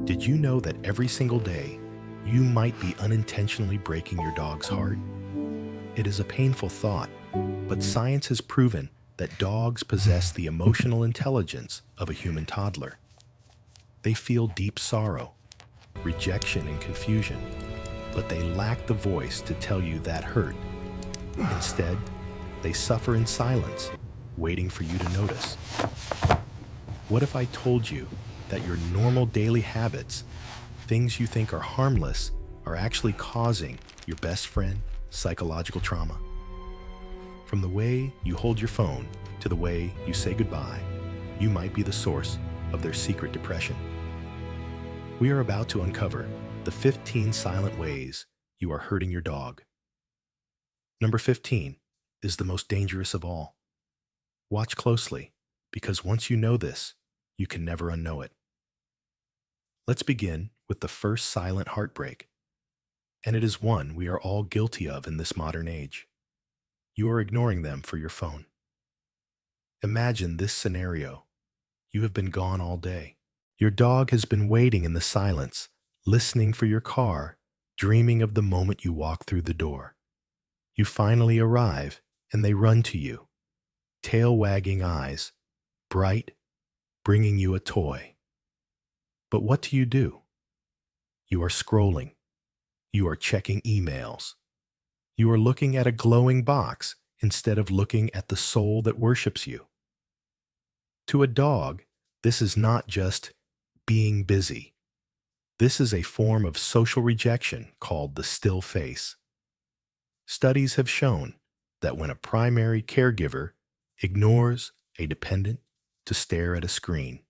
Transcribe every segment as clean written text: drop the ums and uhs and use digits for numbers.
Did you know that every single day, you might be unintentionally breaking your dog's heart? It is a painful thought, but science has proven that dogs possess the emotional intelligence of a human toddler. They feel deep sorrow, rejection, and confusion, but they lack the voice to tell you that hurt. Instead, they suffer in silence, waiting for you to notice. What if I told you that your normal daily habits, things you think are harmless, are actually causing your best friend psychological trauma? From the way you hold your phone to the way you say goodbye, you might be the source of their secret depression. We are about to uncover the 15 silent ways you are hurting your dog. Number 15 is the most dangerous of all. Watch closely, because once you know this, you can never unknow it. Let's begin with the first silent heartbreak, and it is one we are all guilty of in this modern age. You are ignoring them for your phone. Imagine this scenario. You have been gone all day. Your dog has been waiting in the silence, listening for your car, dreaming of the moment you walk through the door. You finally arrive, and they run to you, tail wagging eyes, bright, bringing you a toy. But what do? You are scrolling. You are checking emails. You are looking at a glowing box instead of looking at the soul that worships you. To a dog, this is not just being busy. This is a form of social rejection called the still face. Studies have shown that when a primary caregiver ignores a dependent to stare at a screen,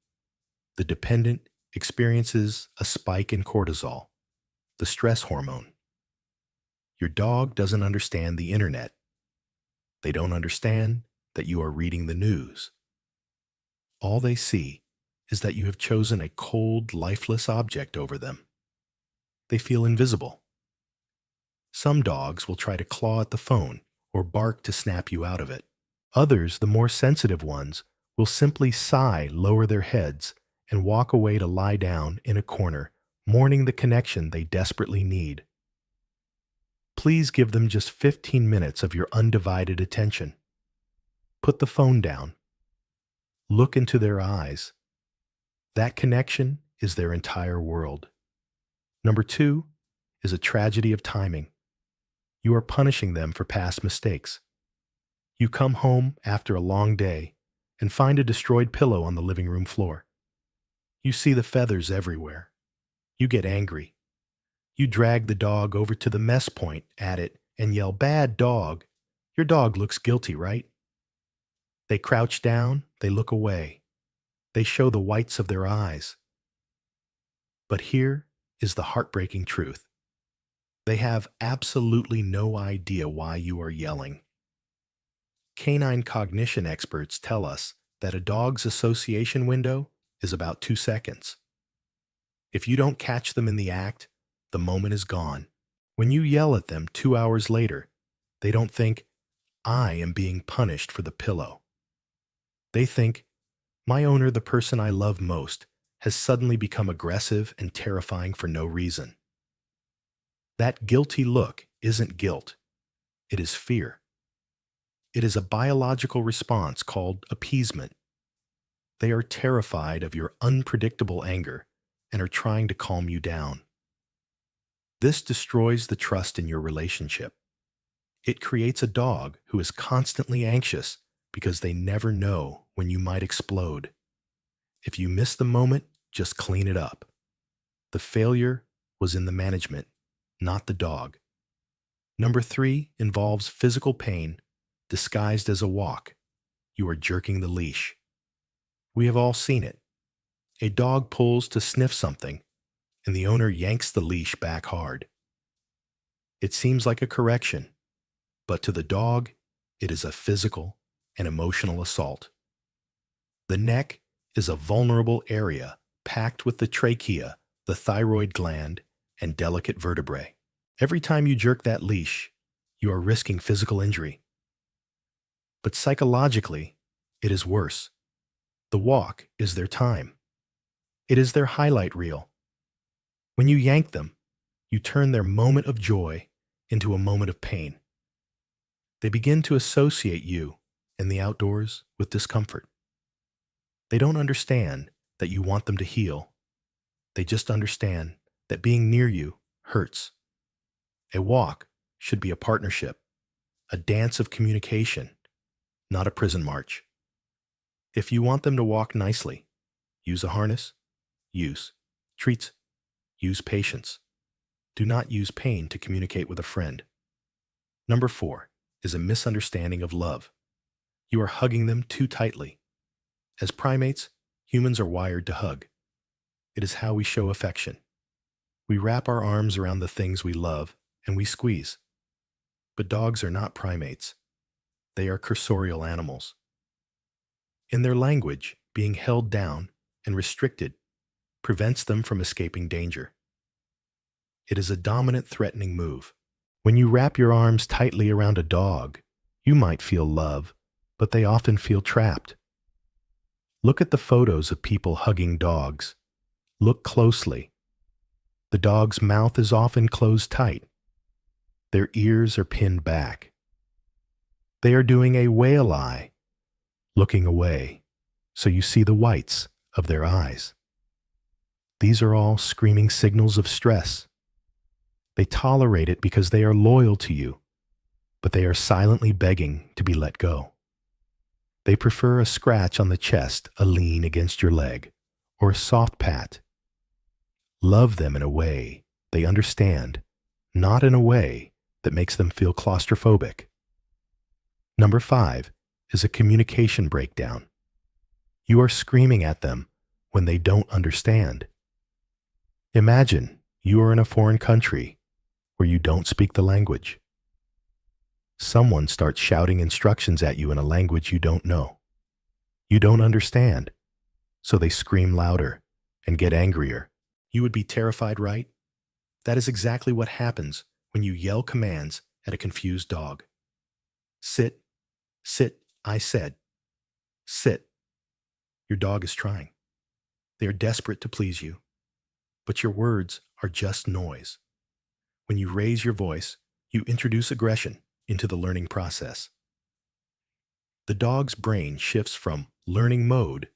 the dependent experiences a spike in cortisol, the stress hormone. Your dog doesn't understand the internet. They don't understand that you are reading the news. All they see is that you have chosen a cold, lifeless object over them. They feel invisible. Some dogs will try to claw at the phone or bark to snap you out of it. Others, the more sensitive ones, will simply sigh, lower their heads, and walk away to lie down in a corner, mourning the connection they desperately need. Please give them just 15 minutes of your undivided attention. Put the phone down. Look into their eyes. That connection is their entire world. Number 2 is a tragedy of timing. You are punishing them for past mistakes. You come home after a long day and find a destroyed pillow on the living room floor. You see the feathers everywhere. You get angry. You drag the dog over to the mess point at it and yell, "Bad dog." Your dog looks guilty, right? They crouch down, they look away. They show the whites of their eyes. But here is the heartbreaking truth. They have absolutely no idea why you are yelling. Canine cognition experts tell us that a dog's association window is about 2 seconds. If you don't catch them in the act, the moment is gone. When you yell at them 2 hours later, they don't think, "I am being punished for the pillow." They think, "My owner, the person I love most, has suddenly become aggressive and terrifying for no reason." That guilty look isn't guilt. It is fear. It is a biological response called appeasement. They are terrified of your unpredictable anger and are trying to calm you down. This destroys the trust in your relationship. It creates a dog who is constantly anxious because they never know when you might explode. If you miss the moment, just clean it up. The failure was in the management, not the dog. Number 3 involves physical pain disguised as a walk. You are jerking the leash. We have all seen it. A dog pulls to sniff something, and the owner yanks the leash back hard. It seems like a correction, but to the dog, it is a physical and emotional assault. The neck is a vulnerable area packed with the trachea, the thyroid gland, and delicate vertebrae. Every time you jerk that leash, you are risking physical injury. But psychologically, it is worse. The walk is their time. It is their highlight reel. When you yank them, you turn their moment of joy into a moment of pain. They begin to associate you and the outdoors with discomfort. They don't understand that you want them to heal. They just understand that being near you hurts. A walk should be a partnership, a dance of communication, not a prison march. If you want them to walk nicely, use a harness, use treats, use patience. Do not use pain to communicate with a friend. Number 4 is a misunderstanding of love. You are hugging them too tightly. As primates, humans are wired to hug. It is how we show affection. We wrap our arms around the things we love and we squeeze. But dogs are not primates. They are cursorial animals. In their language, being held down and restricted prevents them from escaping danger. It is a dominant, threatening move. When you wrap your arms tightly around a dog, you might feel love, but they often feel trapped. Look at the photos of people hugging dogs. Look closely. The dog's mouth is often closed tight. Their ears are pinned back. They are doing a whale eye, looking away, so you see the whites of their eyes. These are all screaming signals of stress. They tolerate it because they are loyal to you, but they are silently begging to be let go. They prefer a scratch on the chest, a lean against your leg, or a soft pat. Love them in a way they understand, not in a way that makes them feel claustrophobic. Number 5 is a communication breakdown. You are screaming at them when they don't understand. Imagine you are in a foreign country where you don't speak the language. Someone starts shouting instructions at you in a language you don't know. You don't understand, so they scream louder and get angrier. You would be terrified, right? That is exactly what happens when you yell commands at a confused dog. Sit, sit, I said. Sit. Your dog is trying. They are desperate to please you, but your words are just noise. When you raise your voice, you introduce aggression into the learning process. The dog's brain shifts from learning mode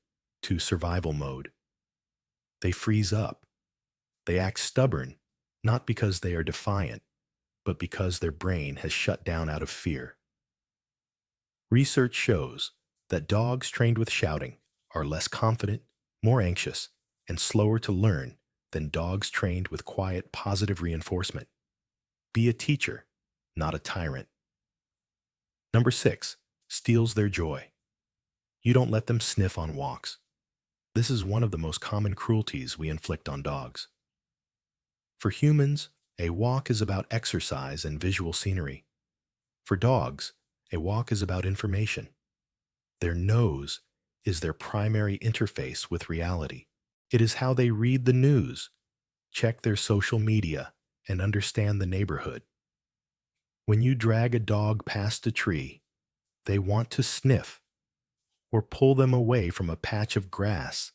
to survival mode. They freeze up. They act stubborn, not because they are defiant, but because their brain has shut down out of fear. Research shows that dogs trained with shouting are less confident, more anxious, and slower to learn than dogs trained with quiet, positive reinforcement. Be a teacher, not a tyrant. Number 6, steals their joy. You don't let them sniff on walks. This is one of the most common cruelties we inflict on dogs. For humans, a walk is about exercise and visual scenery. For dogs, a walk is about information. Their nose is their primary interface with reality. It is how they read the news, check their social media, and understand the neighborhood. When you drag a dog past a tree, they want to sniff or pull them away from a patch of grass.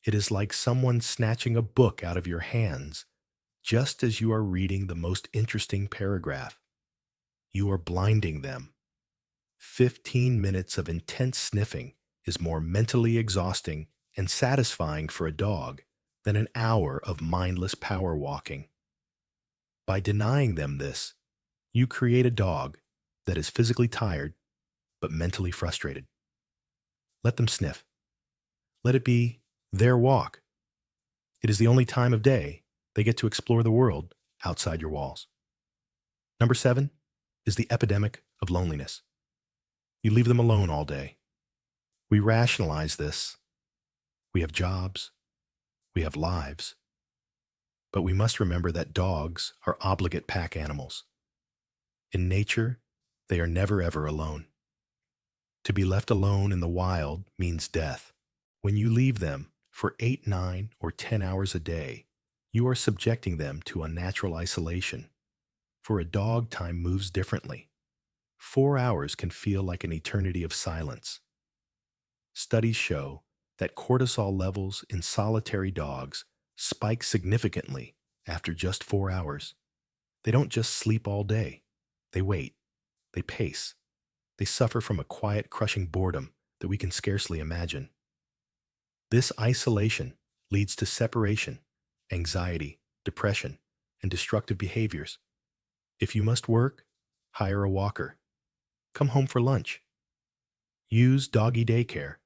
It is like someone snatching a book out of your hands just as you are reading the most interesting paragraph. You are blinding them. 15 minutes of intense sniffing is more mentally exhausting and satisfying for a dog than an hour of mindless power walking. By denying them this, you create a dog that is physically tired but mentally frustrated. Let them sniff. Let it be their walk. It is the only time of day they get to explore the world outside your walls. Number 7 is the epidemic of loneliness. You leave them alone all day. We rationalize this. We have jobs. We have lives. But we must remember that dogs are obligate pack animals. In nature, they are never ever alone. To be left alone in the wild means death. When you leave them for 8, 9, or 10 hours a day, you are subjecting them to unnatural isolation. For a dog, time moves differently. 4 hours can feel like an eternity of silence. Studies show that cortisol levels in solitary dogs spikes significantly after just 4 hours. They don't just sleep all day. They wait. They pace. They suffer from a quiet, crushing boredom that we can scarcely imagine. This isolation leads to separation, anxiety, depression, and destructive behaviors. If you must work, hire a walker. Come home for lunch. Use doggy daycare.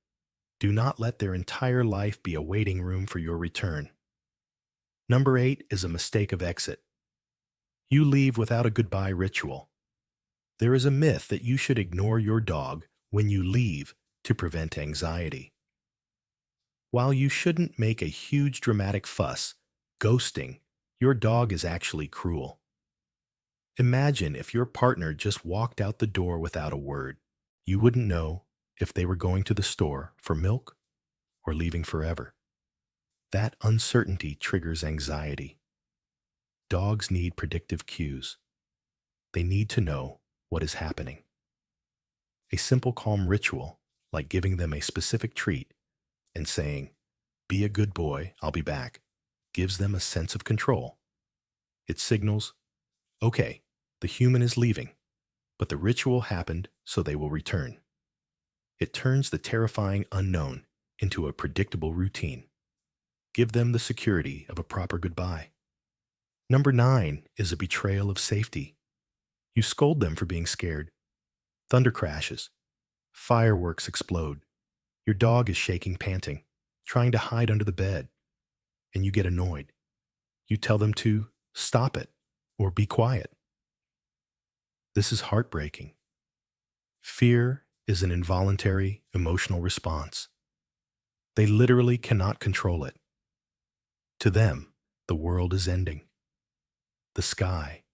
Do not let their entire life be a waiting room for your return. Number 8 is a mistake of exit. You leave without a goodbye ritual. There is a myth that you should ignore your dog when you leave to prevent anxiety. While you shouldn't make a huge dramatic fuss, ghosting your dog is actually cruel. Imagine if your partner just walked out the door without a word. You wouldn't know if they were going to the store for milk or leaving forever. That uncertainty triggers anxiety. Dogs need predictive cues. They need to know what is happening. A simple calm ritual, like giving them a specific treat and saying, "Be a good boy, I'll be back," gives them a sense of control. It signals, okay, the human is leaving, but the ritual happened so they will return. It turns the terrifying unknown into a predictable routine. Give them the security of a proper goodbye. Number 9 is a betrayal of safety. You scold them for being scared. Thunder crashes. Fireworks explode. Your dog is shaking, panting, trying to hide under the bed, and you get annoyed. You tell them to stop it or be quiet. This is heartbreaking. Fear is an involuntary emotional response. They literally cannot control it. To them, the world is ending. The sky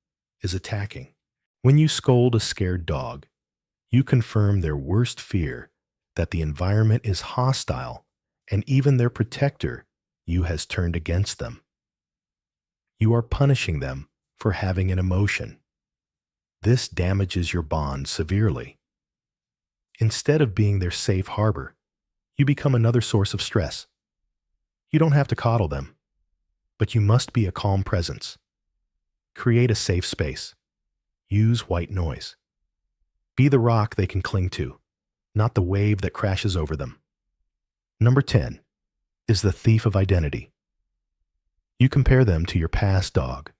is attacking. When you scold a scared dog, you confirm their worst fear, that the environment is hostile and even their protector, you, has turned against them. You are punishing them for having an emotion. This damages your bond severely. Instead of being their safe harbor, you become another source of stress. You don't have to coddle them, but you must be a calm presence. Create a safe space. Use white noise. Be the rock they can cling to, not the wave that crashes over them. Number 10 is the thief of identity. You compare them to your past dog.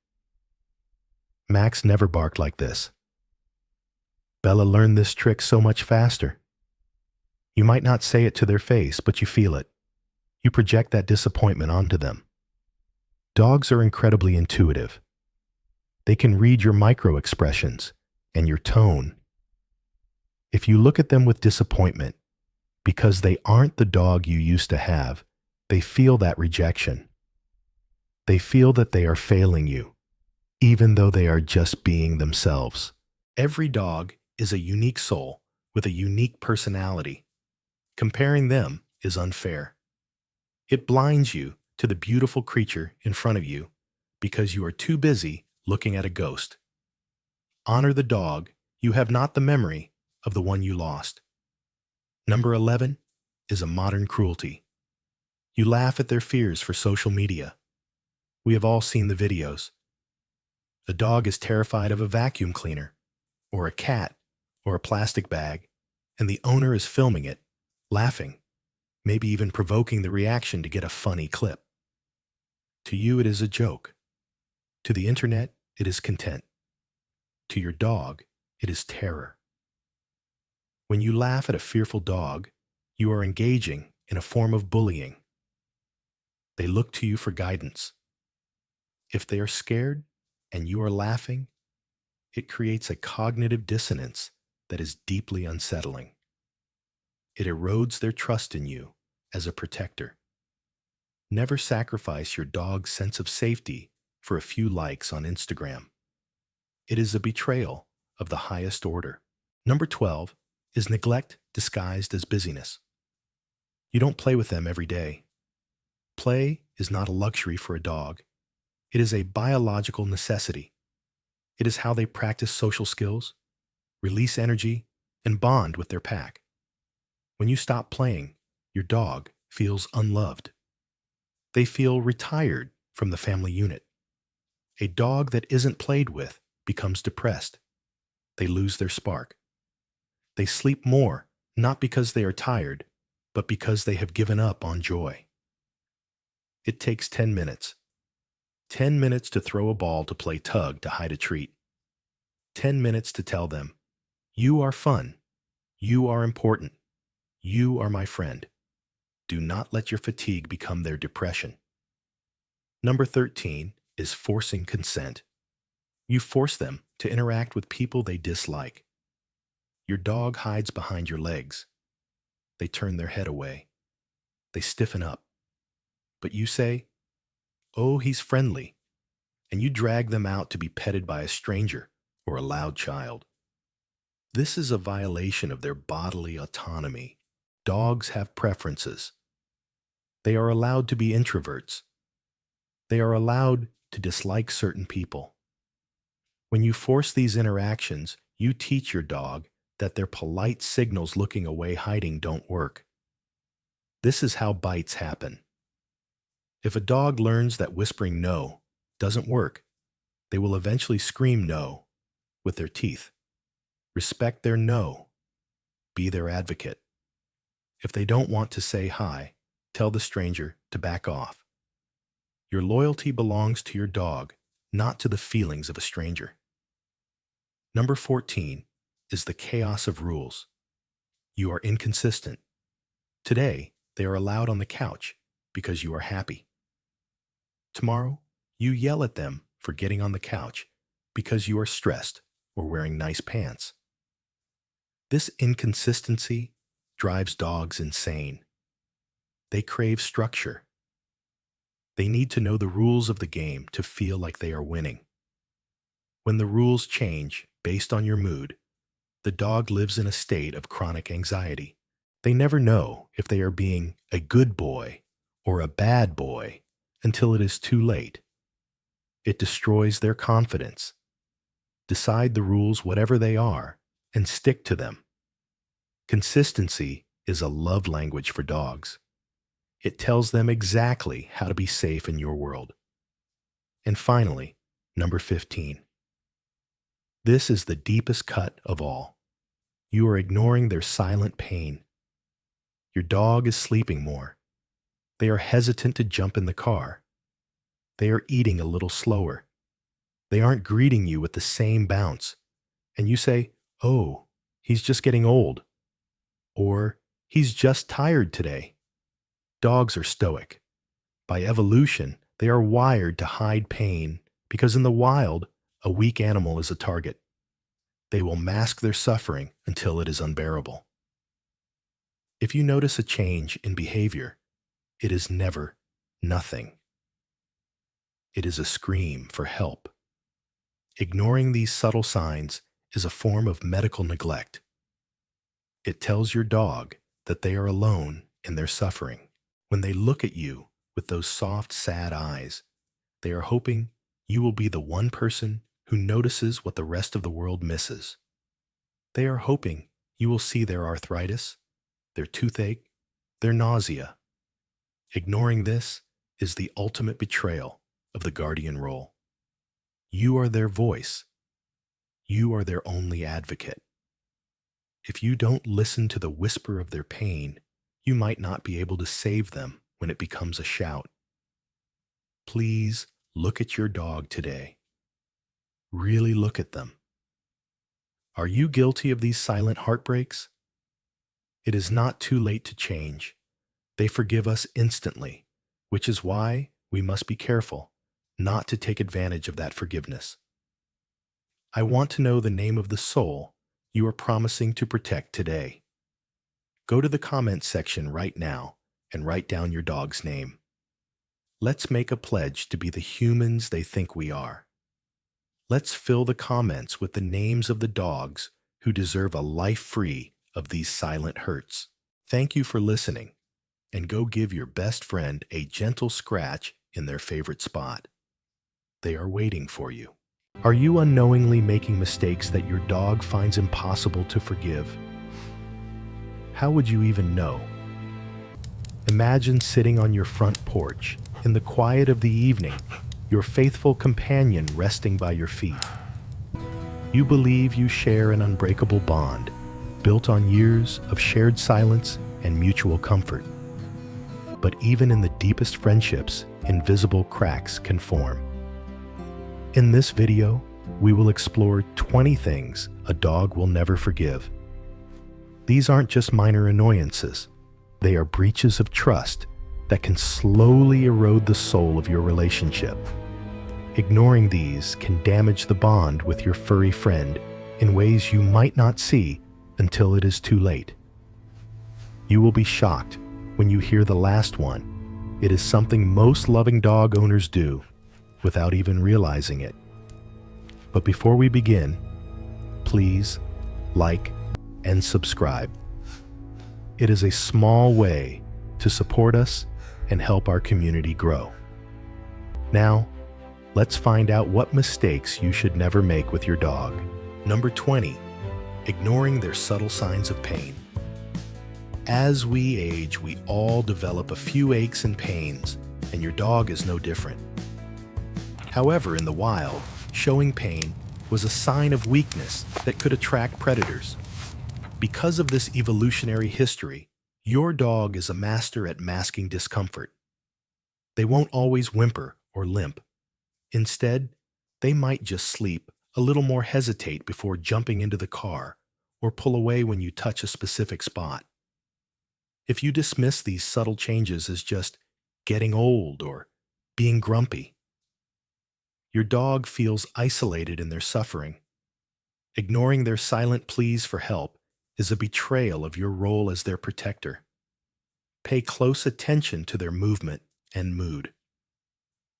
Max never barked like this. Bella learned this trick so much faster. You might not say it to their face, but you feel it. You project that disappointment onto them. Dogs are incredibly intuitive. They can read your micro expressions and your tone. If you look at them with disappointment, because they aren't the dog you used to have, they feel that rejection. They feel that they are failing you, even though they are just being themselves. Every dog is a unique soul with a unique personality. Comparing them is unfair. It blinds you to the beautiful creature in front of you because you are too busy looking at a ghost. Honor the dog you have, not the memory of the one you lost. Number 11 is a modern cruelty. You laugh at their fears for social media. We have all seen the videos. A dog is terrified of a vacuum cleaner, or a cat, or a plastic bag, and the owner is filming it, laughing, maybe even provoking the reaction to get a funny clip. To you, it is a joke. To the internet, it is content. To your dog, it is terror. When you laugh at a fearful dog, you are engaging in a form of bullying. They look to you for guidance. If they are scared and you are laughing, it creates a cognitive dissonance that is deeply unsettling. It erodes their trust in you as a protector. Never sacrifice your dog's sense of safety for a few likes on Instagram. It is a betrayal of the highest order. Number 12 is neglect disguised as busyness. You don't play with them every day. Play is not a luxury for a dog. It is a biological necessity. It is how they practice social skills, release energy, and bond with their pack. When you stop playing, your dog feels unloved. They feel retired from the family unit. A dog that isn't played with becomes depressed. They lose their spark. They sleep more, not because they are tired, but because they have given up on joy. It takes 10 minutes. 10 minutes to throw a ball to play tug to hide a treat. 10 minutes to tell them, "You are fun. You are important. You are my friend." Do not let your fatigue become their depression. Number 13 is forcing consent. You force them to interact with people they dislike. Your dog hides behind your legs. They turn their head away. They stiffen up. But you say, "Oh, he's friendly," and you drag them out to be petted by a stranger or a loud child. This is a violation of their bodily autonomy. Dogs have preferences. They are allowed to be introverts. They are allowed to dislike certain people. When you force these interactions, you teach your dog that their polite signals looking away hiding don't work. This is how bites happen. If a dog learns that whispering no doesn't work, they will eventually scream no with their teeth. Respect their no. Be their advocate. If they don't want to say hi, tell the stranger to back off. Your loyalty belongs to your dog, not to the feelings of a stranger. Number 14 is the chaos of rules. You are inconsistent. Today, they are allowed on the couch because you are happy. Tomorrow, you yell at them for getting on the couch because you are stressed or wearing nice pants. This inconsistency drives dogs insane. They crave structure. They need to know the rules of the game to feel like they are winning. When the rules change based on your mood, the dog lives in a state of chronic anxiety. They never know if they are being a good boy or a bad boy until it is too late. It destroys their confidence. Decide the rules whatever they are and stick to them. Consistency is a love language for dogs. It tells them exactly how to be safe in your world. And finally, number 15. This is the deepest cut of all. You are ignoring their silent pain. Your dog is sleeping more. They are hesitant to jump in the car. They are eating a little slower. They aren't greeting you with the same bounce. And you say, "Oh, he's just getting old." Or, "He's just tired today." Dogs are stoic. By evolution, they are wired to hide pain because in the wild, a weak animal is a target. They will mask their suffering until it is unbearable. If you notice a change in behavior, it is never nothing. It is a scream for help. Ignoring these subtle signs is a form of medical neglect. It tells your dog that they are alone in their suffering. When they look at you with those soft, sad eyes, they are hoping you will be the one person who notices what the rest of the world misses. They are hoping you will see their arthritis, their toothache, their nausea. Ignoring this is the ultimate betrayal of the guardian role. You are their voice. You are their only advocate. If you don't listen to the whisper of their pain, you might not be able to save them when it becomes a shout. Please look at your dog today. Really look at them. Are you guilty of these silent heartbreaks? It is not too late to change. They forgive us instantly, which is why we must be careful not to take advantage of that forgiveness. I want to know the name of the soul you are promising to protect today. Go to the comments section right now and write down your dog's name. Let's make a pledge to be the humans they think we are. Let's fill the comments with the names of the dogs who deserve a life free of these silent hurts. Thank you for listening, and go give your best friend a gentle scratch in their favorite spot. They are waiting for you. Are you unknowingly making mistakes that your dog finds impossible to forgive? How would you even know? Imagine sitting on your front porch, in the quiet of the evening, your faithful companion resting by your feet. You believe you share an unbreakable bond, built on years of shared silence and mutual comfort. But even in the deepest friendships, invisible cracks can form. In this video, we will explore 20 things a dog will never forgive. These aren't just minor annoyances. They are breaches of trust that can slowly erode the soul of your relationship. Ignoring these can damage the bond with your furry friend in ways you might not see until it is too late. You will be shocked when you hear the last one. It is something most loving dog owners do without even realizing it. But before we begin, please like and subscribe. It is a small way to support us and help our community grow. Now, let's find out what mistakes you should never make with your dog. Number 20, ignoring their subtle signs of pain. As we age, we all develop a few aches and pains, and your dog is no different. However, in the wild, showing pain was a sign of weakness that could attract predators. Because of this evolutionary history, your dog is a master at masking discomfort. They won't always whimper or limp. Instead, they might just sleep, a little more hesitate before jumping into the car, or pull away when you touch a specific spot. If you dismiss these subtle changes as just getting old or being grumpy, your dog feels isolated in their suffering. Ignoring their silent pleas for help is a betrayal of your role as their protector. Pay close attention to their movement and mood.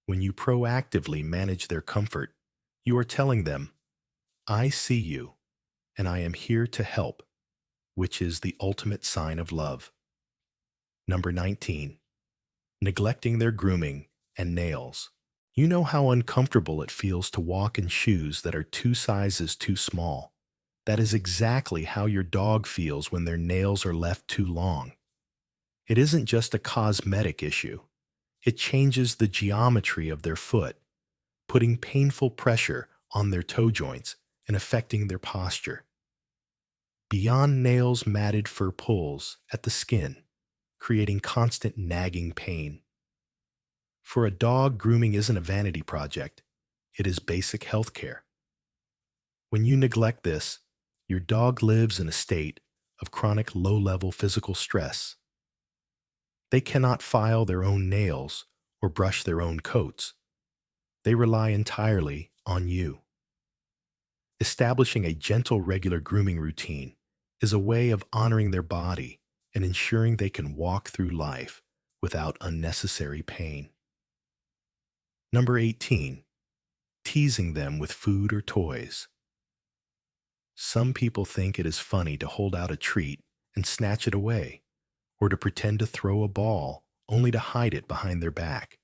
When you proactively manage their comfort, you are telling them, "I see you, and I am here to help," which is the ultimate sign of love. Number 19, neglecting their grooming and nails. You know how uncomfortable it feels to walk in shoes that are 2 sizes too small. That is exactly how your dog feels when their nails are left too long. It isn't just a cosmetic issue. It changes the geometry of their foot, putting painful pressure on their toe joints and affecting their posture. Beyond nails, matted fur pulls at the skin, creating constant nagging pain. For a dog, grooming isn't a vanity project. It is basic health care. When you neglect this, your dog lives in a state of chronic low-level physical stress. They cannot file their own nails or brush their own coats. They rely entirely on you. Establishing a gentle, regular grooming routine is a way of honoring their body and ensuring they can walk through life without unnecessary pain. Number 18, teasing them with food or toys. Some people think it is funny to hold out a treat and snatch it away, or to pretend to throw a ball only to hide it behind their back.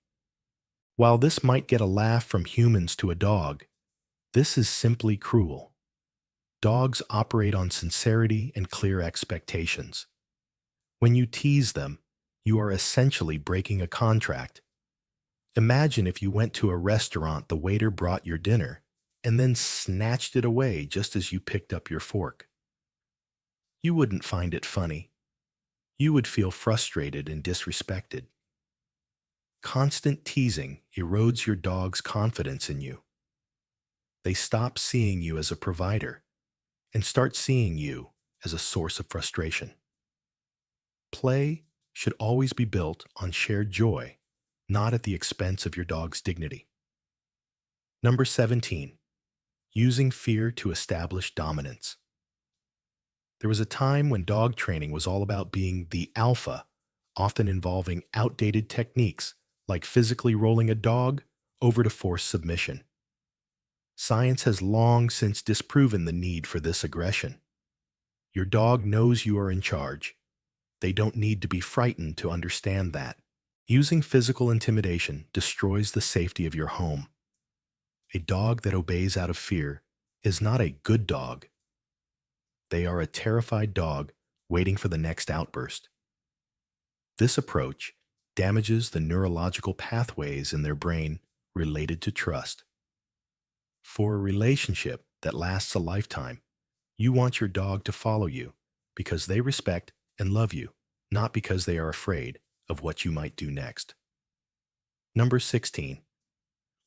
While this might get a laugh from humans to a dog, this is simply cruel. Dogs operate on sincerity and clear expectations. When you tease them, you are essentially breaking a contract. Imagine if you went to a restaurant, the waiter brought your dinner, and then snatched it away just as you picked up your fork. You wouldn't find it funny. You would feel frustrated and disrespected. Constant teasing erodes your dog's confidence in you. They stop seeing you as a provider and start seeing you as a source of frustration. Play should always be built on shared joy, not at the expense of your dog's dignity. Number 17, using fear to establish dominance. There was a time when dog training was all about being the alpha, often involving outdated techniques like physically rolling a dog over to force submission. Science has long since disproven the need for this aggression. Your dog knows you are in charge. They don't need to be frightened to understand that. Using physical intimidation destroys the safety of your home. A dog that obeys out of fear is not a good dog. They are a terrified dog waiting for the next outburst. This approach damages the neurological pathways in their brain related to trust. For a relationship that lasts a lifetime, you want your dog to follow you because they respect and love you, not because they are afraid of what you might do next. Number 16,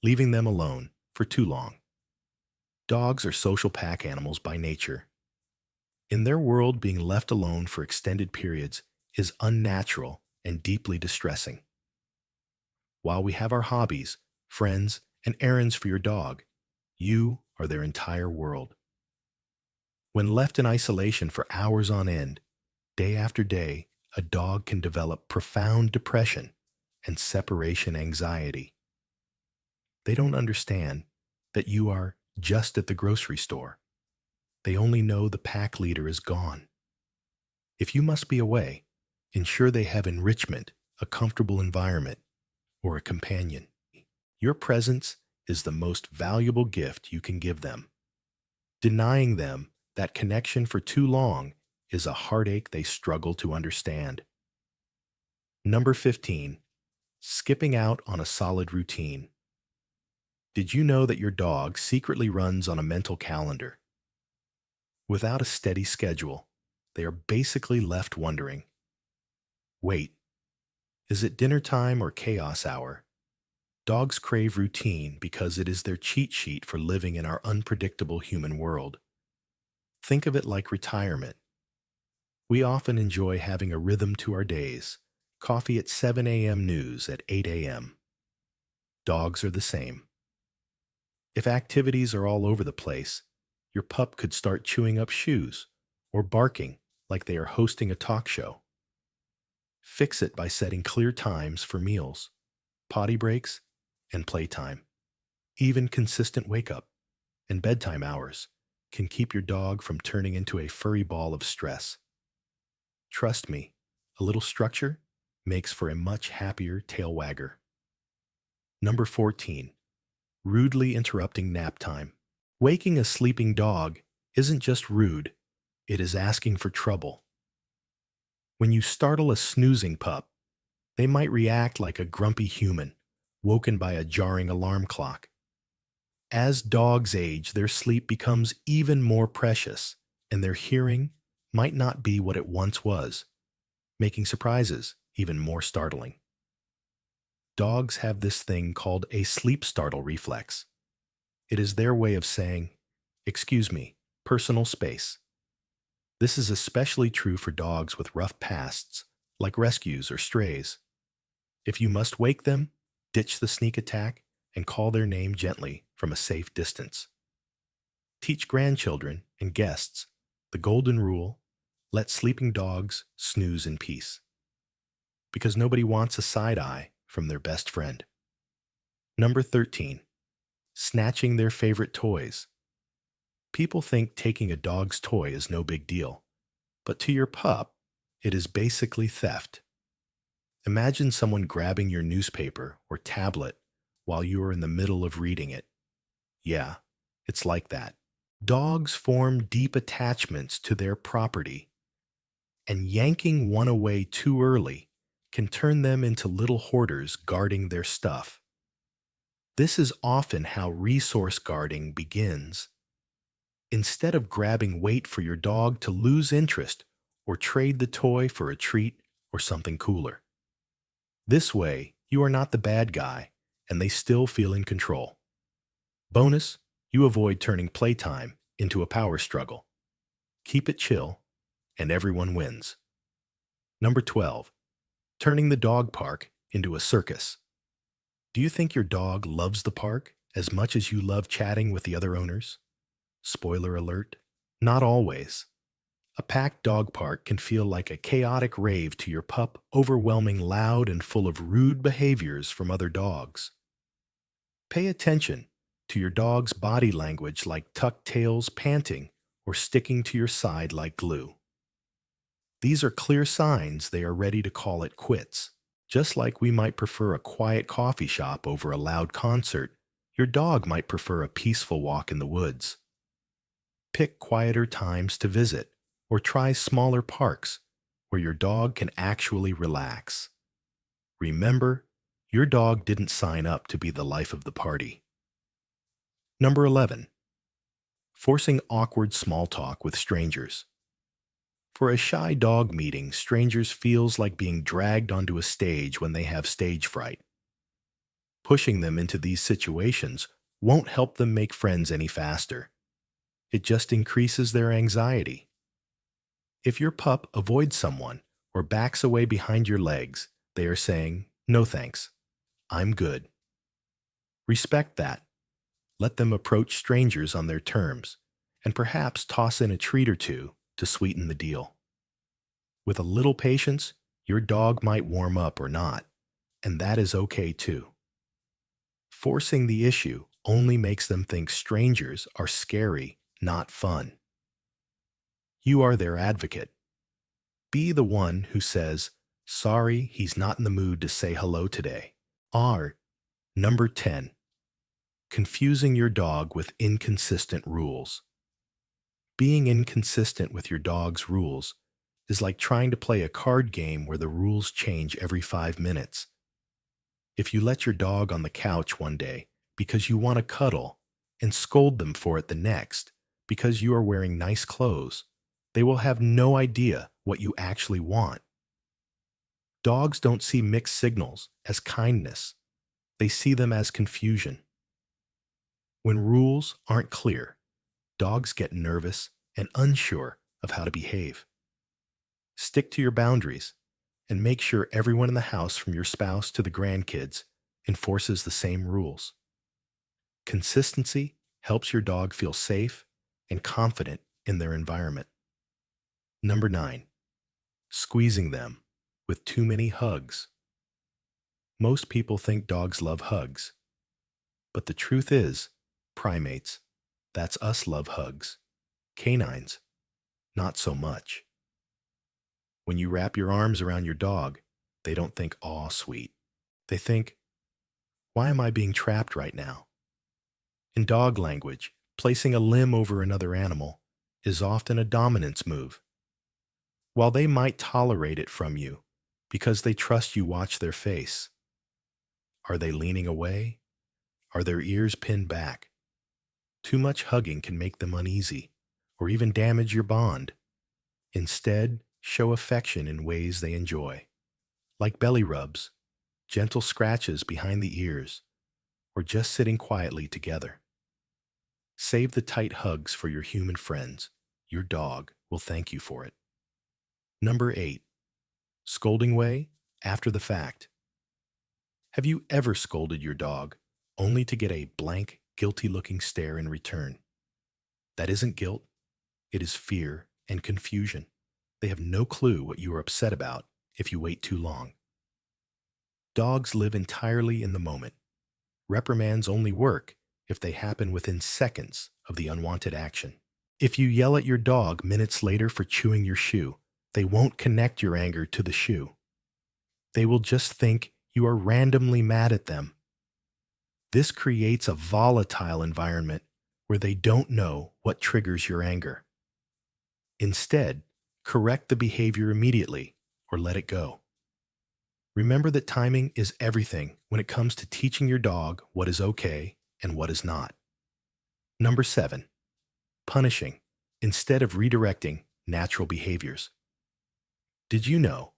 leaving them alone for too long. Dogs are social pack animals by nature. In their world, being left alone for extended periods is unnatural and deeply distressing. While we have our hobbies, friends, and errands for your dog, you are their entire world. When left in isolation for hours on end, day after day, a dog can develop profound depression and separation anxiety. They don't understand that you are just at the grocery store. They only know the pack leader is gone. If you must be away, ensure they have enrichment, a comfortable environment, or a companion. Your presence is the most valuable gift you can give them. Denying them that connection for too long is a heartache they struggle to understand. Number 15, skipping out on a solid routine. Did you know that your dog secretly runs on a mental calendar? Without a steady schedule, they are basically left wondering, wait, is it dinner time or chaos hour? Dogs crave routine because it is their cheat sheet for living in our unpredictable human world. Think of it like retirement. We often enjoy having a rhythm to our days, coffee at 7 a.m. news at 8 a.m. Dogs are the same. If activities are all over the place, your pup could start chewing up shoes or barking like they are hosting a talk show. Fix it by setting clear times for meals, potty breaks, and playtime. Even consistent wake-up and bedtime hours can keep your dog from turning into a furry ball of stress. Trust me, a little structure makes for a much happier tail wagger. Number 14, rudely interrupting nap time. Waking a sleeping dog isn't just rude, it is asking for trouble. When you startle a snoozing pup, they might react like a grumpy human, woken by a jarring alarm clock. As dogs age, their sleep becomes even more precious, and their hearing might not be what it once was, making surprises even more startling. Dogs have this thing called a sleep startle reflex. It is their way of saying, "Excuse me, personal space." This is especially true for dogs with rough pasts, like rescues or strays. If you must wake them, ditch the sneak attack and call their name gently from a safe distance. Teach grandchildren and guests the golden rule: let sleeping dogs snooze in peace. Because nobody wants a side eye from their best friend. Number 13, snatching their favorite toys. People think taking a dog's toy is no big deal, but to your pup, it is basically theft. Imagine someone grabbing your newspaper or tablet while you are in the middle of reading it. Yeah, it's like that. Dogs form deep attachments to their property, and yanking one away too early can turn them into little hoarders guarding their stuff. This is often how resource guarding begins. Instead of grabbing, wait for your dog to lose interest or trade the toy for a treat or something cooler. This way, you are not the bad guy, and they still feel in control. Bonus, you avoid turning playtime into a power struggle. Keep it chill, and everyone wins. Number 12, turning the dog park into a circus. Do you think your dog loves the park as much as you love chatting with the other owners? Spoiler alert, not always. A packed dog park can feel like a chaotic rave to your pup, overwhelming loud and full of rude behaviors from other dogs. Pay attention to your dog's body language, like tucked tails, panting, or sticking to your side like glue. These are clear signs they are ready to call it quits. Just like we might prefer a quiet coffee shop over a loud concert, your dog might prefer a peaceful walk in the woods. Pick quieter times to visit, or try smaller parks where your dog can actually relax. Remember, your dog didn't sign up to be the life of the party. Number 11. Forcing awkward small talk with strangers. For a shy dog meeting, strangers feels like being dragged onto a stage when they have stage fright. Pushing them into these situations won't help them make friends any faster. It just increases their anxiety. If your pup avoids someone or backs away behind your legs, they are saying, "No thanks, I'm good." Respect that. Let them approach strangers on their terms, and perhaps toss in a treat or two to sweeten the deal. With a little patience, your dog might warm up or not, and that is okay too. Forcing the issue only makes them think strangers are scary, not fun. You are their advocate. Be the one who says, "Sorry, he's not in the mood to say hello today." Or, number 10, confusing your dog with inconsistent rules. Being inconsistent with your dog's rules is like trying to play a card game where the rules change every 5 minutes. If you let your dog on the couch one day because you want to cuddle and scold them for it the next because you are wearing nice clothes, they will have no idea what you actually want. Dogs don't see mixed signals as kindness. They see them as confusion. When rules aren't clear, dogs get nervous and unsure of how to behave. Stick to your boundaries and make sure everyone in the house, from your spouse to the grandkids, enforces the same rules. Consistency helps your dog feel safe and confident in their environment. Number 9, squeezing them with too many hugs. Most people think dogs love hugs, but the truth is, primates, that's us, love hugs. Canines, not so much. When you wrap your arms around your dog, they don't think, "Aw, sweet." They think, "Why am I being trapped right now?" In dog language, placing a limb over another animal is often a dominance move. While they might tolerate it from you because they trust you watch their face, are they leaning away? Are their ears pinned back? Too much hugging can make them uneasy or even damage your bond. Instead, show affection in ways they enjoy, like belly rubs, gentle scratches behind the ears, or just sitting quietly together. Save the tight hugs for your human friends. Your dog will thank you for it. Number 8, scolding way after the fact. Have you ever scolded your dog only to get a blank, guilty-looking stare in return? That isn't guilt. It is fear and confusion. They have no clue what you are upset about if you wait too long. Dogs live entirely in the moment. Reprimands only work if they happen within seconds of the unwanted action. If you yell at your dog minutes later for chewing your shoe, they won't connect your anger to the shoe. They will just think you are randomly mad at them. This creates a volatile environment where they don't know what triggers your anger. Instead, correct the behavior immediately or let it go. Remember that timing is everything when it comes to teaching your dog what is okay and what is not. Number 7, punishing instead of redirecting natural behaviors. Did you know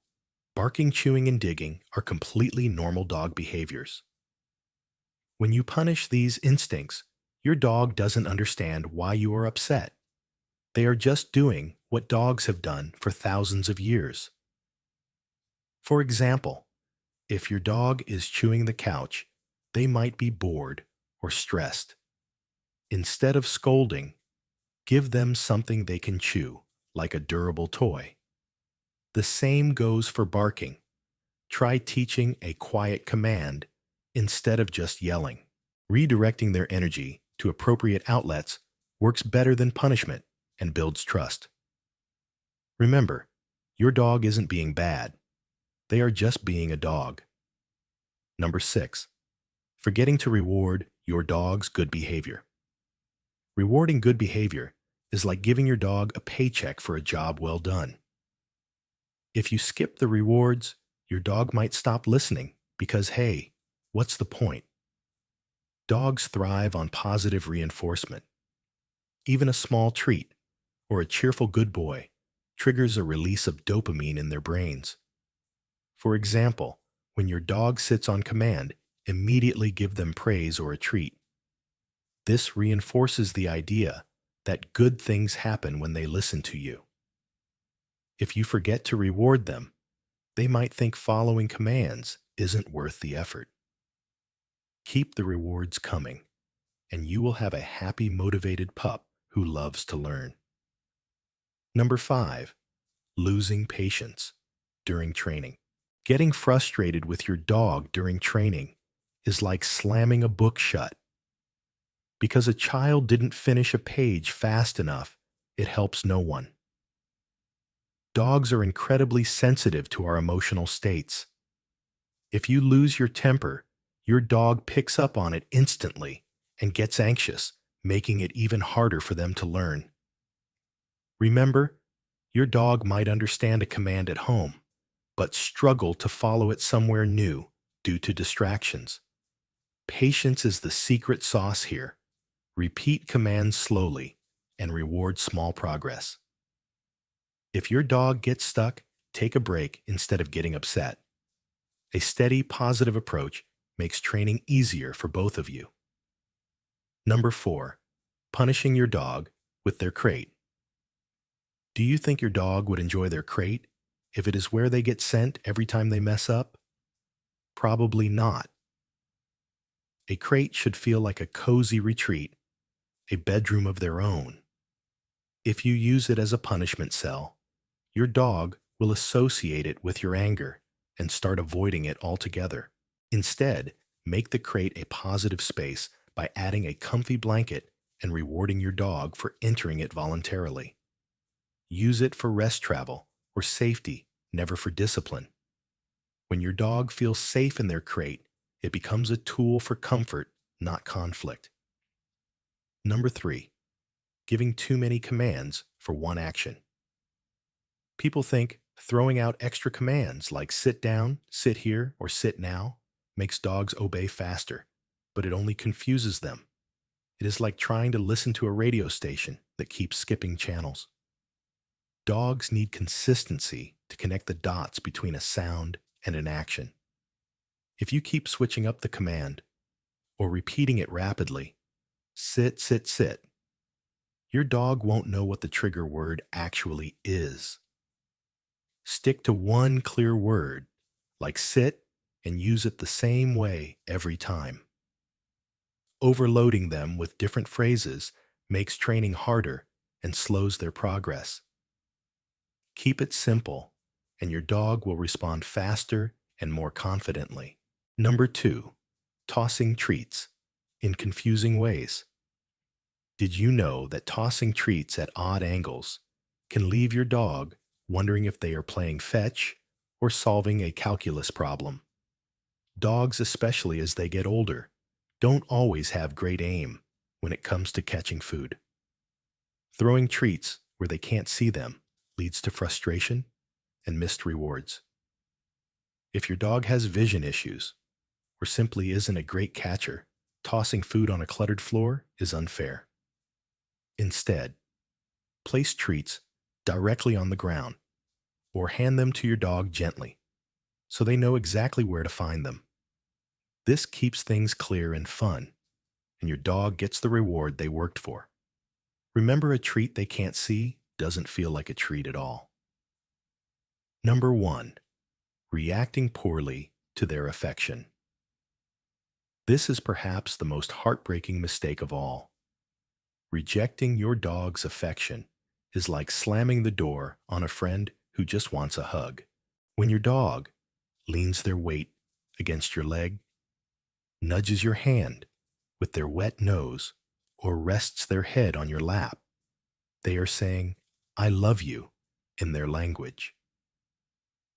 barking, chewing, and digging are completely normal dog behaviors? When you punish these instincts, your dog doesn't understand why you are upset. They are just doing what dogs have done for thousands of years. For example, if your dog is chewing the couch, they might be bored or stressed. Instead of scolding, give them something they can chew, like a durable toy. The same goes for barking. Try teaching a quiet command instead of just yelling. Redirecting their energy to appropriate outlets works better than punishment and builds trust. Remember, your dog isn't being bad. They are just being a dog. Number 6, forgetting to reward your dog's good behavior. Rewarding good behavior is like giving your dog a paycheck for a job well done. If you skip the rewards, Your dog might stop listening because, hey, what's the point? Dogs thrive on positive reinforcement. Even a small treat or a cheerful good boy triggers a release of dopamine in their brains. For example, when your dog sits on command, immediately give them praise or a treat. This reinforces the idea that good things happen when they listen to you. If you forget to reward them, they might think following commands isn't worth the effort. Keep the rewards coming, and you will have a happy, motivated pup who loves to learn. Number 5, losing patience during training. Getting frustrated with your dog during training is like slamming a book shut. Because a child didn't finish a page fast enough, it helps no one. Dogs are incredibly sensitive to our emotional states. If you lose your temper, your dog picks up on it instantly and gets anxious, making it even harder for them to learn. Remember, your dog might understand a command at home, but struggle to follow it somewhere new due to distractions. Patience is the secret sauce here. Repeat commands slowly and reward small progress. If your dog gets stuck, take a break instead of getting upset. A steady, positive approach makes training easier for both of you. Number 4, punishing your dog with their crate. Do you think your dog would enjoy their crate if it is where they get sent every time they mess up? Probably not. A crate should feel like a cozy retreat, a bedroom of their own. If you use it as a punishment cell, your dog will associate it with your anger and start avoiding it altogether. Instead, make the crate a positive space by adding a comfy blanket and rewarding your dog for entering it voluntarily. Use it for rest travel or safety, never for discipline. When your dog feels safe in their crate, it becomes a tool for comfort, not conflict. Number 3, giving too many commands for one action. People think throwing out extra commands like sit down, sit here, or sit now makes dogs obey faster, but it only confuses them. It is like trying to listen to a radio station that keeps skipping channels. Dogs need consistency to connect the dots between a sound and an action. If you keep switching up the command or repeating it rapidly, sit, sit, sit, your dog won't know what the trigger word actually is. Stick to one clear word, like sit, and use it the same way every time. Overloading them with different phrases makes training harder and slows their progress. Keep it simple, and your dog will respond faster and more confidently. Number 2, tossing treats in confusing ways. Did you know that tossing treats at odd angles can leave your dog wondering if they are playing fetch or solving a calculus problem? Dogs, especially as they get older, don't always have great aim when it comes to catching food. Throwing treats where they can't see them leads to frustration and missed rewards. If your dog has vision issues or simply isn't a great catcher, tossing food on a cluttered floor is unfair. Instead, place treats directly on the ground or hand them to your dog gently so they know exactly where to find them. This keeps things clear and fun, and your dog gets the reward they worked for. Remember, a treat they can't see doesn't feel like a treat at all. Number 1, reacting poorly to their affection. This is perhaps the most heartbreaking mistake of all. Rejecting your dog's affection is like slamming the door on a friend who just wants a hug. When your dog leans their weight against your leg, nudges your hand with their wet nose, or rests their head on your lap, they are saying, "I love you," in their language.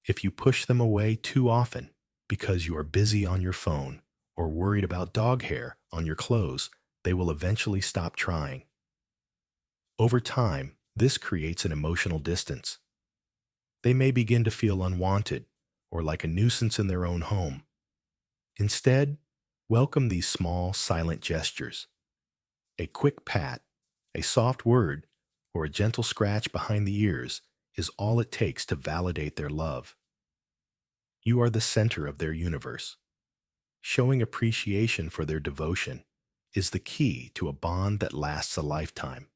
If you push them away too often because you are busy on your phone or worried about dog hair on your clothes, they will eventually stop trying. Over time, this creates an emotional distance. They may begin to feel unwanted or like a nuisance in their own home. Instead, welcome these small, silent gestures. A quick pat, a soft word, or a gentle scratch behind the ears is all it takes to validate their love. You are the center of their universe. Showing appreciation for their devotion is the key to a bond that lasts a lifetime.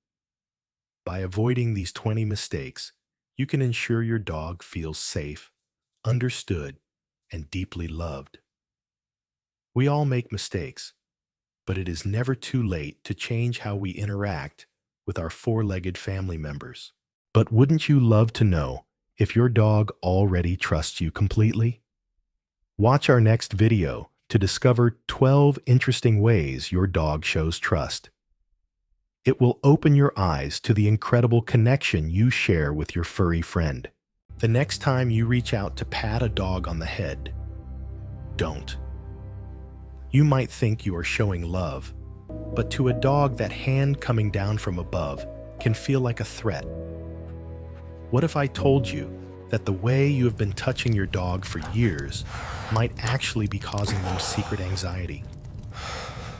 By avoiding these 20 mistakes, you can ensure your dog feels safe, understood, and deeply loved. We all make mistakes, but it is never too late to change how we interact with our four-legged family members. But wouldn't you love to know if your dog already trusts you completely? Watch our next video to discover 12 interesting ways your dog shows trust. It will open your eyes to the incredible connection you share with your furry friend. The next time you reach out to pat a dog on the head, don't. You might think you are showing love, but to a dog, that hand coming down from above can feel like a threat. What if I told you that the way you have been touching your dog for years might actually be causing them secret anxiety?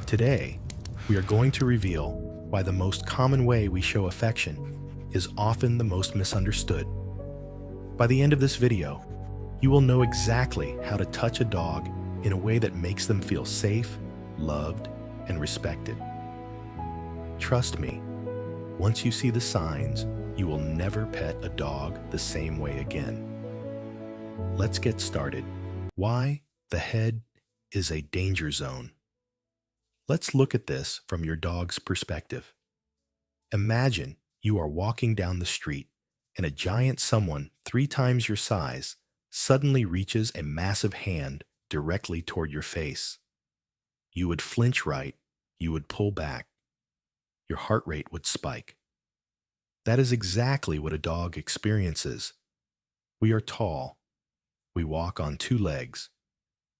Today, we are going to reveal why the most common way we show affection is often the most misunderstood. By the end of this video, you will know exactly how to touch a dog in a way that makes them feel safe, loved, and respected. Trust me, once you see the signs, you will never pet a dog the same way again. Let's get started. Why the head is a danger zone. Let's look at this from your dog's perspective. Imagine you are walking down the street and a giant someone 3 times your size suddenly reaches a massive hand directly toward your face. You would flinch right, you would pull back. Your heart rate would spike. That is exactly what a dog experiences. We are tall. We walk on 2 legs.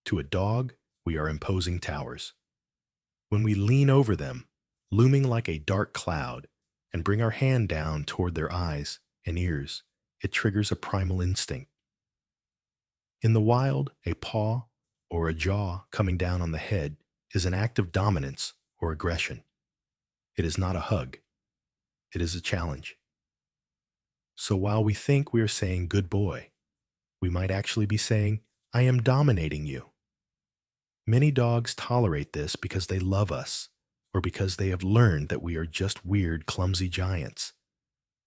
To a dog, we are imposing towers. When we lean over them, looming like a dark cloud, and bring our hand down toward their eyes and ears, it triggers a primal instinct. In the wild, a paw or a jaw coming down on the head is an act of dominance or aggression. It is not a hug. It is a challenge. So while we think we are saying good boy, we might actually be saying, I am dominating you. Many dogs tolerate this because they love us, or because they have learned that we are just weird, clumsy giants.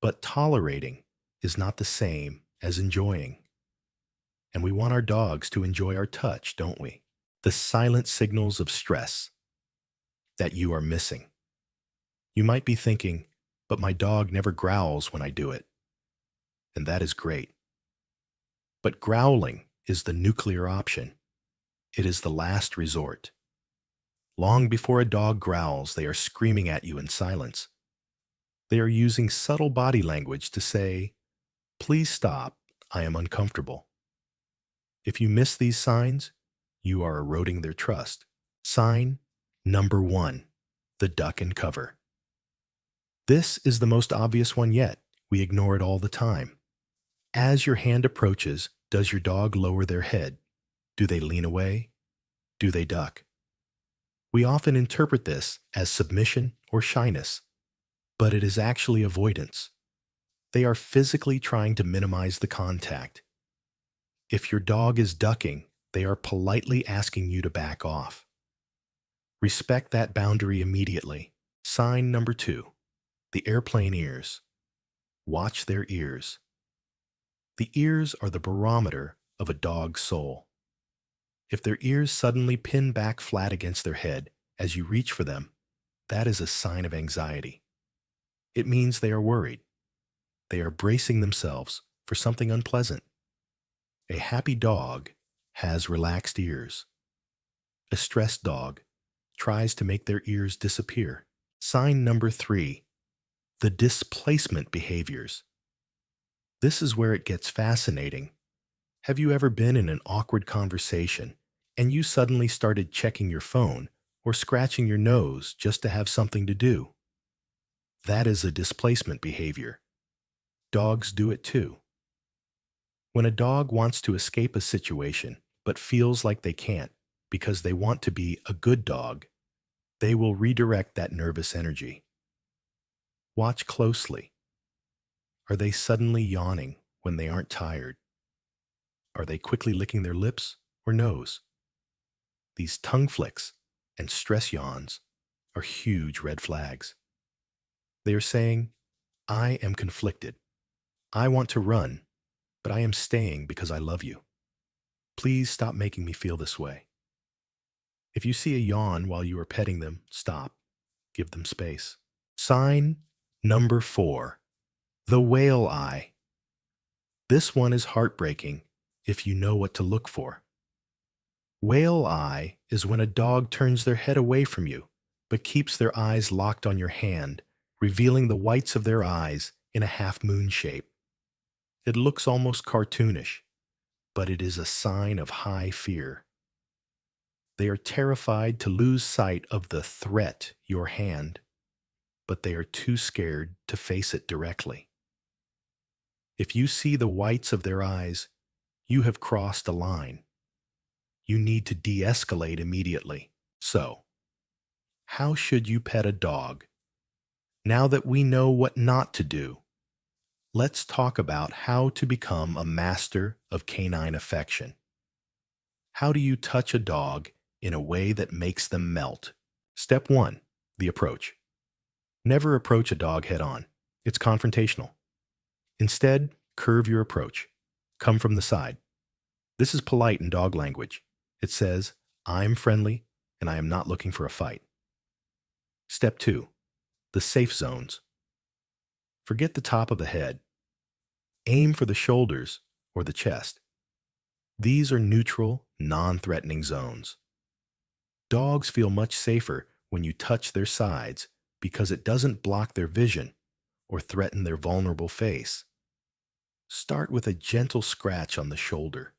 But tolerating is not the same as enjoying. And we want our dogs to enjoy our touch, don't we? The silent signals of stress that you are missing. You might be thinking, but my dog never growls when I do it. And that is great. But growling is the nuclear option. It is the last resort. Long before a dog growls, they are screaming at you in silence. They are using subtle body language to say, please stop, I am uncomfortable. If you miss these signs, you are eroding their trust. Sign number 1, the duck and cover. This is the most obvious one yet. We ignore it all the time. As your hand approaches, does your dog lower their head? Do they lean away? Do they duck? We often interpret this as submission or shyness, but it is actually avoidance. They are physically trying to minimize the contact. If your dog is ducking, they are politely asking you to back off. Respect that boundary immediately. Sign number 2, the airplane ears. Watch their ears. The ears are the barometer of a dog's soul. If their ears suddenly pin back flat against their head as you reach for them, that is a sign of anxiety. It means they are worried. They are bracing themselves for something unpleasant. A happy dog has relaxed ears. A stressed dog tries to make their ears disappear. Sign number 3, the displacement behaviors. This is where it gets fascinating. Have you ever been in an awkward conversation and you suddenly started checking your phone or scratching your nose just to have something to do? That is a displacement behavior. Dogs do it too. When a dog wants to escape a situation but feels like they can't because they want to be a good dog, they will redirect that nervous energy. Watch closely. Are they suddenly yawning when they aren't tired? Are they quickly licking their lips or nose? These tongue flicks and stress yawns are huge red flags. They are saying, I am conflicted. I want to run, but I am staying because I love you. Please stop making me feel this way. If you see a yawn while you are petting them, stop. Give them space. Sign number 4, the whale eye. This one is heartbreaking if you know what to look for. Whale eye is when a dog turns their head away from you, but keeps their eyes locked on your hand, revealing the whites of their eyes in a half-moon shape. It looks almost cartoonish, but it is a sign of high fear. They are terrified to lose sight of the threat, your hand, but they are too scared to face it directly. If you see the whites of their eyes, you have crossed a line. You need to de-escalate immediately. So, how should you pet a dog? Now that we know what not to do, let's talk about how to become a master of canine affection. How do you touch a dog in a way that makes them melt? Step 1, the approach. Never approach a dog head-on. It's confrontational. Instead, curve your approach. Come from the side. This is polite in dog language. It says, I'm friendly and I am not looking for a fight. Step 2, the safe zones. Forget the top of the head. Aim for the shoulders or the chest. These are neutral, non-threatening zones. Dogs feel much safer when you touch their sides because it doesn't block their vision or threaten their vulnerable face. Start with a gentle scratch on the shoulder.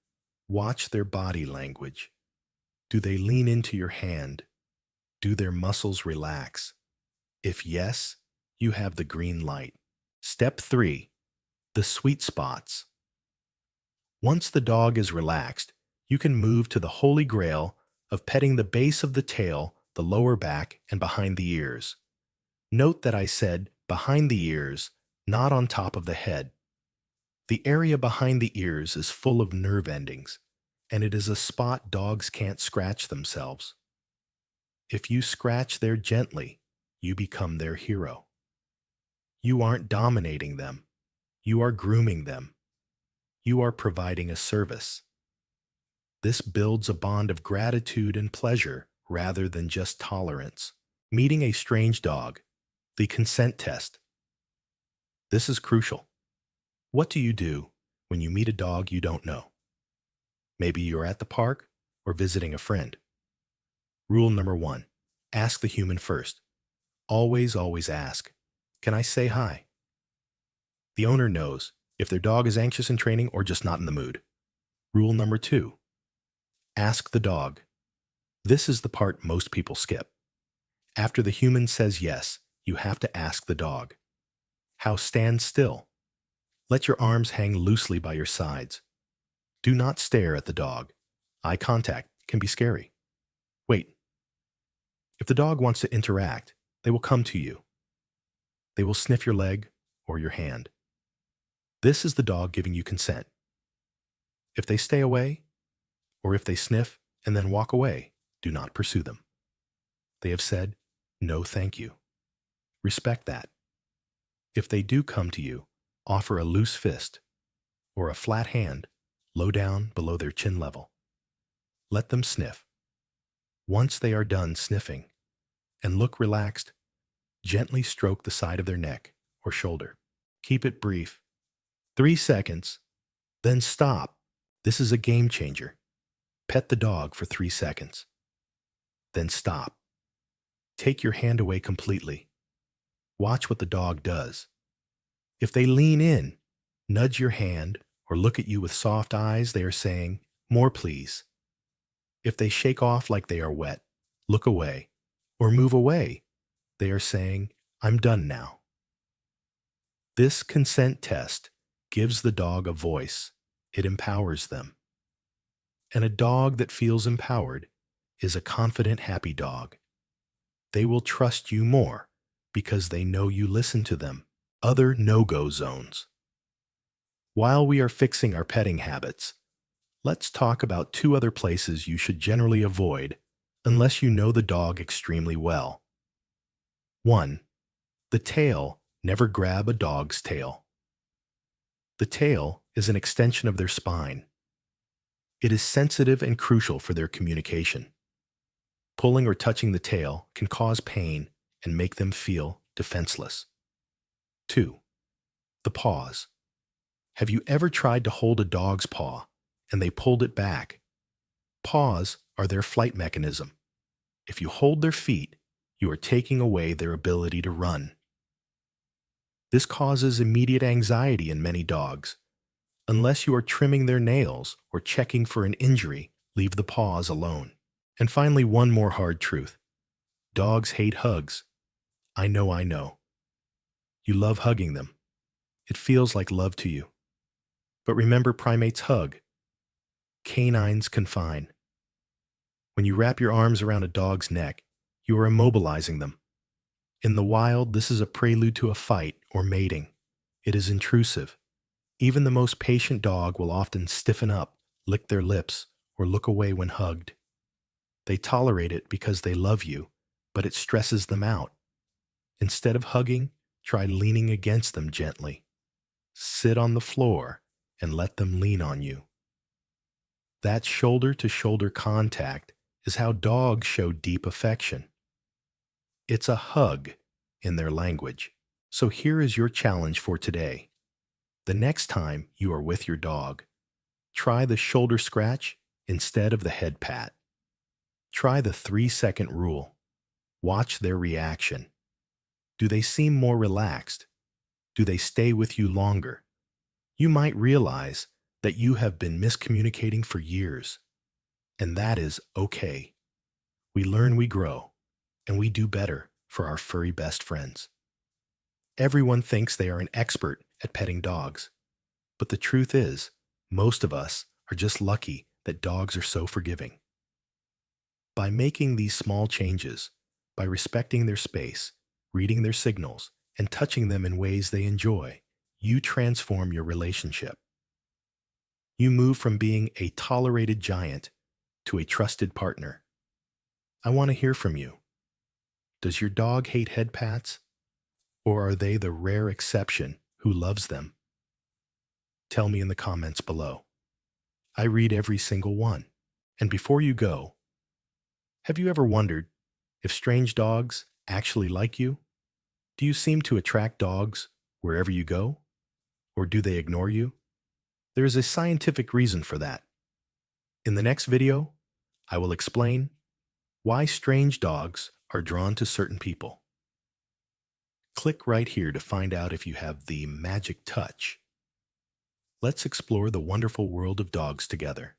Watch their body language. Do they lean into your hand? Do their muscles relax? If yes, you have the green light. Step 3, the sweet spots. Once the dog is relaxed, you can move to the holy grail of petting the base of the tail, the lower back, and behind the ears. Note that I said behind the ears, not on top of the head. The area behind the ears is full of nerve endings, and it is a spot dogs can't scratch themselves. If you scratch there gently, you become their hero. You aren't dominating them. You are grooming them. You are providing a service. This builds a bond of gratitude and pleasure rather than just tolerance. Meeting a strange dog. The consent test. This is crucial. What do you do when you meet a dog you don't know? Maybe you're at the park or visiting a friend. Rule number 1, ask the human first. Always, always ask, can I say hi? The owner knows if their dog is anxious in training or just not in the mood. Rule number 2, ask the dog. This is the part most people skip. After the human says yes, you have to ask the dog. How? Stand still. Let your arms hang loosely by your sides. Do not stare at the dog. Eye contact can be scary. Wait. If the dog wants to interact, they will come to you. They will sniff your leg or your hand. This is the dog giving you consent. If they stay away, or if they sniff and then walk away, do not pursue them. They have said, no thank you. Respect that. If they do come to you, offer a loose fist or a flat hand low down below their chin level. Let them sniff. Once they are done sniffing and look relaxed, gently stroke the side of their neck or shoulder. Keep it brief. 3 seconds, then stop. This is a game changer. Pet the dog for 3 seconds. Then stop. Take your hand away completely. Watch what the dog does. If they lean in, nudge your hand, or look at you with soft eyes, they are saying, more please. If they shake off like they are wet, look away, or move away, they are saying, I'm done now. This consent test gives the dog a voice. it empowers them. And a dog that feels empowered is a confident, happy dog. They will trust you more because they know you listen to them. Other no-go zones. While we are fixing our petting habits, let's talk about two other places you should generally avoid unless you know the dog extremely well. 1. The tail. Never grab a dog's tail. The tail is an extension of their spine. It is sensitive and crucial for their communication. Pulling or touching the tail can cause pain and make them feel defenseless. 2. The paws. Have you ever tried to hold a dog's paw and they pulled it back? Paws are their flight mechanism. If you hold their feet, you are taking away their ability to run. This causes immediate anxiety in many dogs. Unless you are trimming their nails or checking for an injury, leave the paws alone. And finally, one more hard truth. Dogs hate hugs. I know. You love hugging them. It feels like love to you. But remember, primates hug. Canines confine. When you wrap your arms around a dog's neck, you are immobilizing them. In the wild, this is a prelude to a fight or mating. It is intrusive. Even the most patient dog will often stiffen up, lick their lips, or look away when hugged. They tolerate it because they love you, but it stresses them out. Instead of hugging, try leaning against them gently. Sit on the floor and let them lean on you. That shoulder-to-shoulder contact is how dogs show deep affection. It's a hug in their language. So here is your challenge for today. The next time you are with your dog, try the shoulder scratch instead of the head pat. Try the 3-second rule. Watch their reaction. Do they seem more relaxed? Do they stay with you longer? You might realize that you have been miscommunicating for years, and that is okay. We learn, we grow, and we do better for our furry best friends. Everyone thinks they are an expert at petting dogs, but the truth is, most of us are just lucky that dogs are so forgiving. By making these small changes, by respecting their space, reading their signals, and touching them in ways they enjoy, you transform your relationship. You move from being a tolerated giant to a trusted partner. I want to hear from you. Does your dog hate head pats? Or are they the rare exception who loves them? Tell me in the comments below. I read every single one. And before you go, have you ever wondered if strange dogs actually like you? Do you seem to attract dogs wherever you go? Or do they ignore you? There is a scientific reason for that. In the next video, I will explain why strange dogs are drawn to certain people. Click right here to find out if you have the magic touch. Let's explore the wonderful world of dogs together.